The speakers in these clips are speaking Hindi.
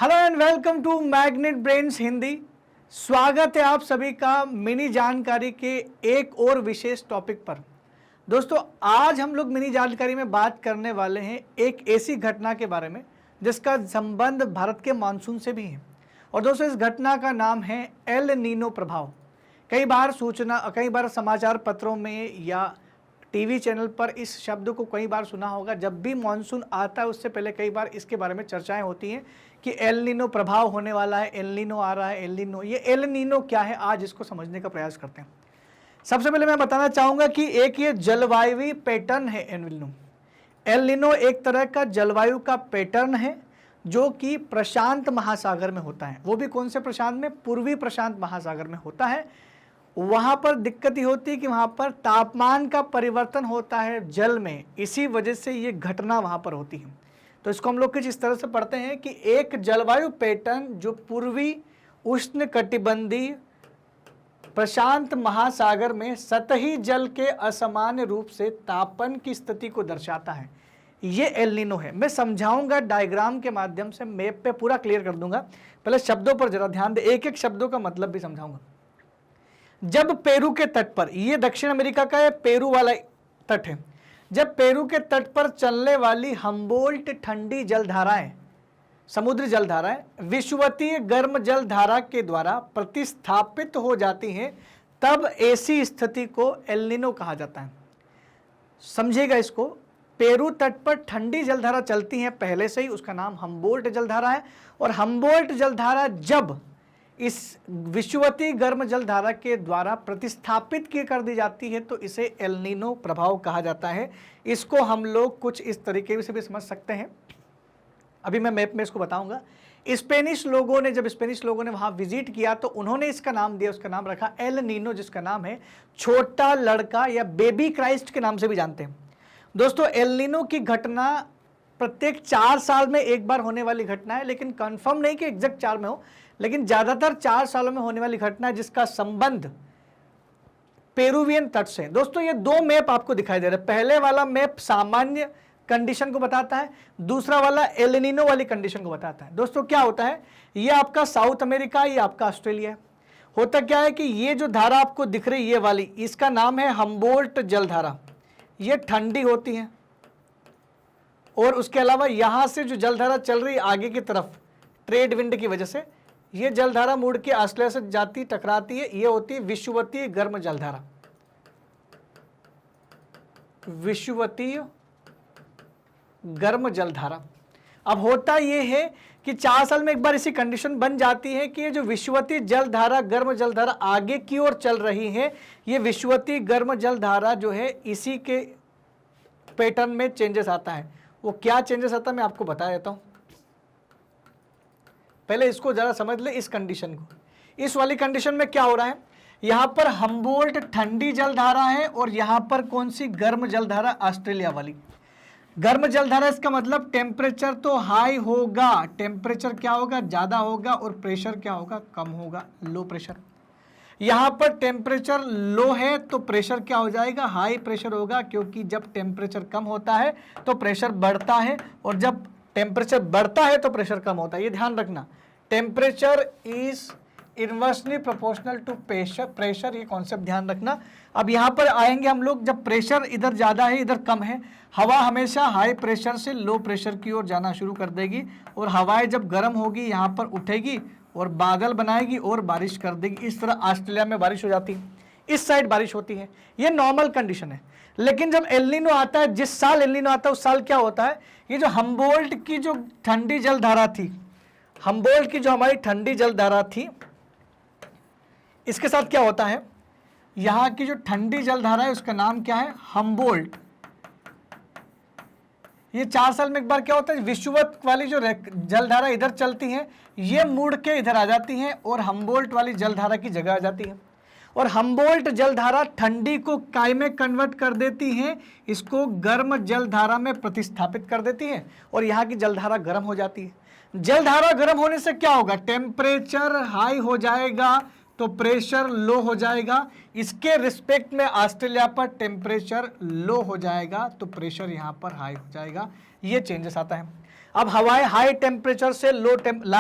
Hello and welcome to Magnet Brains Hindi. स्वागत है आप सभी का मिनी जानकारी के एक और विशेष टॉपिक पर। दोस्तों, आज हम लोग मिनी जानकारी में बात करने वाले हैं एक ऐसी घटना के बारे में जिसका संबंध भारत के मानसून से भी है। और दोस्तों, इस घटना का नाम है एल नीनो प्रभाव। कई बार समाचार पत्रों में या टीवी चैनल पर इस शब्द को कई बार सुना होगा। जब भी मानसून आता है उससे पहले कई बार इसके बारे में चर्चाएं होती हैं कि एल नीनो प्रभाव होने वाला है, एल नीनो आ रहा है, एल नीनो। ये एल नीनो क्या है, आज इसको समझने का प्रयास करते हैं। सबसे पहले मैं बताना चाहूंगा कि एक ये जलवायु पैटर्न है एल नीनो। एल नीनो एक तरह का जलवायु का पैटर्न है जो कि प्रशांत महासागर में होता है। वो भी कौन से प्रशांत में? पूर्वी प्रशांत महासागर में होता है। वहां पर दिक्कत ये होती है कि वहां पर तापमान का परिवर्तन होता है जल में, इसी वजह से ये घटना वहां पर होती है। तो इसको हम लोग कुछ इस तरह से पढ़ते हैं कि एक जलवायु पैटर्न जो पूर्वी उष्णकटिबंधीय प्रशांत महासागर में सतही जल के असामान्य रूप से तापन की स्थिति को दर्शाता है, ये एल नीनो है। मैं समझाऊंगा डायग्राम के माध्यम से, मैप पे पूरा क्लियर कर दूंगा। पहले शब्दों पर जरा ध्यान दे, एक एक शब्दों का मतलब भी समझाऊंगा। जब पेरू के तट पर, ये दक्षिण अमेरिका का पेरू वाला तट है, जब पेरू के तट पर चलने वाली हम्बोल्ट ठंडी जलधाराएं, समुद्री जलधाराएं विषुवतीय गर्म जलधारा के द्वारा प्रतिस्थापित हो जाती हैं, तब ऐसी स्थिति को एल नीनो कहा जाता है। समझिएगा इसको। पेरू तट पर ठंडी जलधारा चलती है पहले से ही, उसका नाम हम्बोल्ट जलधारा है। और हम्बोल्ट जलधारा जब इस विषुवतीय गर्म जलधारा के द्वारा प्रतिस्थापित कर दी जाती है तो इसे एल नीनो प्रभाव कहा जाता है। इसको हम लोग कुछ इस तरीके से भी समझ सकते हैं, अभी मैं मैप में इसको बताऊंगा। स्पेनिश लोगों ने वहां विजिट किया तो उन्होंने इसका नाम दिया, उसका नाम रखा एल नीनो, जिसका नाम है छोटा लड़का या बेबी क्राइस्ट के नाम से भी जानते हैं। दोस्तों, एल नीनो की घटना प्रत्येक 4 साल में एक बार होने वाली घटना है, लेकिन कंफर्म नहीं कि एग्जैक्ट 4 में हो, लेकिन ज्यादातर 4 सालों में होने वाली घटना है जिसका संबंध पेरुवियन तट से। दोस्तों, ये 2 मैप आपको दिखाई दे रहे हैं। पहले वाला मैप सामान्य कंडीशन को बताता है, दूसरा वाला एल नीनो वाली कंडीशन को बताता है। दोस्तों, क्या होता है, ये आपका साउथ अमेरिका, ये आपका ऑस्ट्रेलिया है। होता क्या है कि ये जो धारा आपको दिख रही है, ये वाली, इसका नाम है हम्बोल्ट जलधारा। ये ठंडी होती है और उसके अलावा यहां से जो जलधारा चल रही है आगे की तरफ ट्रेड विंड की वजह से, ये जलधारा मुड़ के ऑस्ट्रेलिया से जाती, टकराती है। ये होती है विषुवतीय गर्म जलधारा। विषुवतीय गर्म जलधारा। अब होता ये है कि 4 साल में एक बार ऐसी कंडीशन बन जाती है कि ये जो विषुवतीय जलधारा, गर्म जलधारा आगे की ओर चल रही है, ये विषुवतीय गर्म जलधारा जो है इसी के पैटर्न में चेंजेस आता है। वो क्या चेंजेस आता है मैं आपको बता देता हूं। पहले इसको जरा समझ ले, इस कंडीशन को। इस वाली कंडीशन में क्या हो रहा है, यहां पर हम्बोल्ट ठंडी जलधारा है और यहां पर कौन सी? गर्म जलधारा, ऑस्ट्रेलिया वाली गर्म जलधारा। इसका मतलब टेम्परेचर तो हाई होगा, टेम्परेचर क्या होगा? ज्यादा होगा। और प्रेशर क्या होगा? कम होगा, लो प्रेशर। यहां पर टेम्परेचर लो है तो प्रेशर क्या हो जाएगा? हाई प्रेशर होगा, क्योंकि जब टेम्परेचर कम होता है तो प्रेशर बढ़ता है, और जब टेम्परेचर बढ़ता है तो प्रेशर कम होता है। ये ध्यान रखना, temperature is inversely proportional to pressure, ये कॉन्सेप्ट ध्यान रखना। अब यहां पर आएंगे हम लोग, जब प्रेशर इधर ज्यादा है इधर कम है, हवा हमेशा हाई प्रेशर से लो प्रेशर की ओर जाना शुरू कर देगी, और हवाएं जब गर्म होगी यहां पर उठेगी और बादल बनाएगी और बारिश कर देगी। इस तरह ऑस्ट्रेलिया में बारिश हो जाती है, इस साइड बारिश होती है। ये नॉर्मल कंडीशन है। लेकिन जब एल नीनो आता है, जिस साल एल नीनो आता है उस साल क्या होता है, ये जो हम्बोल्ट की जो ठंडी जलधारा थी, हम्बोल्ट की जो हमारी ठंडी जलधारा थी, इसके साथ क्या होता है, यहां की जो ठंडी जलधारा है उसका नाम क्या है? हम्बोल्ट। ये 4 साल में एक बार क्या होता है, विषुवत वाली जो जलधारा इधर चलती है ये मुड़ के इधर आ जाती है और हम्बोल्ट वाली जलधारा की जगह आ जाती है। और हम्बोल्ट जलधारा ठंडी को काय में कन्वर्ट कर देती है, इसको गर्म जलधारा में प्रतिस्थापित कर देती है, और यहाँ की जलधारा गर्म हो जाती है। जलधारा गर्म होने से क्या होगा? टेम्परेचर हाई हो जाएगा तो प्रेशर लो हो जाएगा। इसके रिस्पेक्ट में ऑस्ट्रेलिया पर टेम्परेचर लो हो जाएगा तो प्रेशर यहाँ पर हाई हो जाएगा। ये चेंजेस आता है। अब हवाएं हाई टेम्परेचर से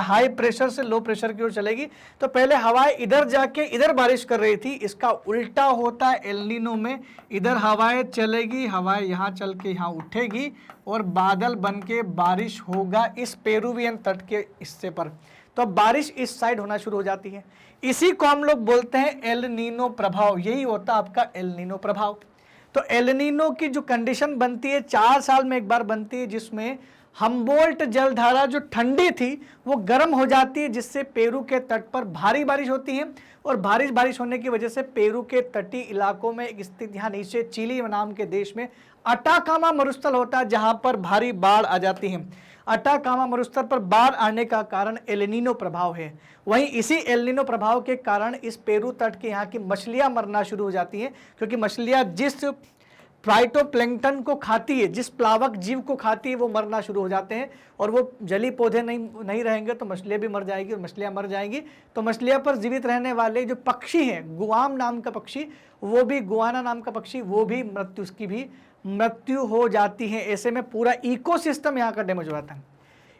हाई प्रेशर से लो प्रेशर की ओर चलेगी। तो पहले हवाएं इधर जाके इधर बारिश कर रही थी, इसका उल्टा होता है एल नीनो में। इधर हवाएं चलेगी, हवाएं यहाँ चल के यहाँ उठेगी और बादल बन के बारिश होगा इस पेरुवियन तट के हिस्से पर। तो अब बारिश इस साइड होना शुरू हो जाती है। इसी को हम लोग बोलते हैं एल नीनो प्रभाव। यही होता है आपका एल नीनो प्रभाव। तो एल नीनो की जो कंडीशन बनती है 4 साल में एक बार बनती है, जिसमें हम्बोल्ट जलधारा जो ठंडी थी वो गर्म हो जाती है, जिससे पेरू के तट पर भारी बारिश होती है। और भारी बारिश होने की वजह से पेरू के तटीय इलाकों में स्थित यहाँ नीचे चिली नाम के देश में अटाकामा मरुस्थल होता है, जहां पर भारी बाढ़ आ जाती है। अटाकामा मरुस्थल पर बाढ़ आने का कारण एल नीनो प्रभाव है। वहीं इसी एल नीनो प्रभाव के कारण इस पेरू तट के यहाँ की मछलियां मरना शुरू हो जाती हैं, क्योंकि मछलियां जिस फाइटोप्लैंक्टन को खाती है, जिस प्लावक जीव को खाती है, वो मरना शुरू हो जाते हैं। और वो जली पौधे नहीं रहेंगे तो मछलियाँ भी मर जाएगी, और मछलियाँ मर जाएंगी तो मछलियाँ पर जीवित रहने वाले जो पक्षी हैं, गुआम नाम का पक्षी, वो भी गुआना नाम का पक्षी, वो भी उसकी भी मृत्यु हो जाती है। ऐसे में पूरा इकोसिस्टम यहाँ का डैमेज हो जाता है।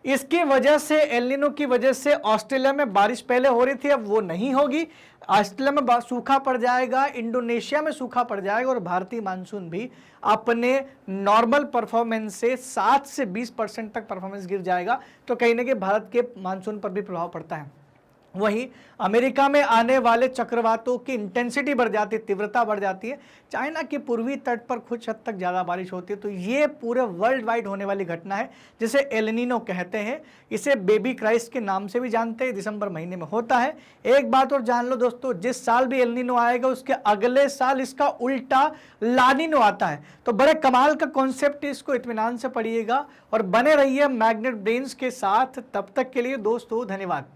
इसकी वजह से, एल नीनो की वजह से ऑस्ट्रेलिया में बारिश पहले हो रही थी, अब वो नहीं होगी। ऑस्ट्रेलिया में सूखा पड़ जाएगा, इंडोनेशिया में सूखा पड़ जाएगा, और भारतीय मानसून भी अपने नॉर्मल परफॉर्मेंस से 7 से 20% तक परफॉर्मेंस गिर जाएगा। तो कहीं ना कहीं भारत के मानसून पर भी प्रभाव पड़ता है। वहीं अमेरिका में आने वाले चक्रवातों की इंटेंसिटी बढ़ जाती है, तीव्रता बढ़ जाती है। चाइना के पूर्वी तट पर कुछ हद तक ज़्यादा बारिश होती है। तो ये पूरे वर्ल्ड वाइड होने वाली घटना है, जिसे एल नीनो कहते हैं। इसे बेबी क्राइस्ट के नाम से भी जानते हैं। दिसंबर महीने में होता है। एक बात और जान लो दोस्तों, जिस साल भी एल नीनो आएगा उसके अगले साल इसका उल्टा लानिनो आता है। तो बड़े कमाल का कॉन्सेप्ट, इसको इत्मीनान से पढ़िएगा और बने रहिए मैग्नेट ब्रेन्स के साथ। तब तक के लिए दोस्तों धन्यवाद।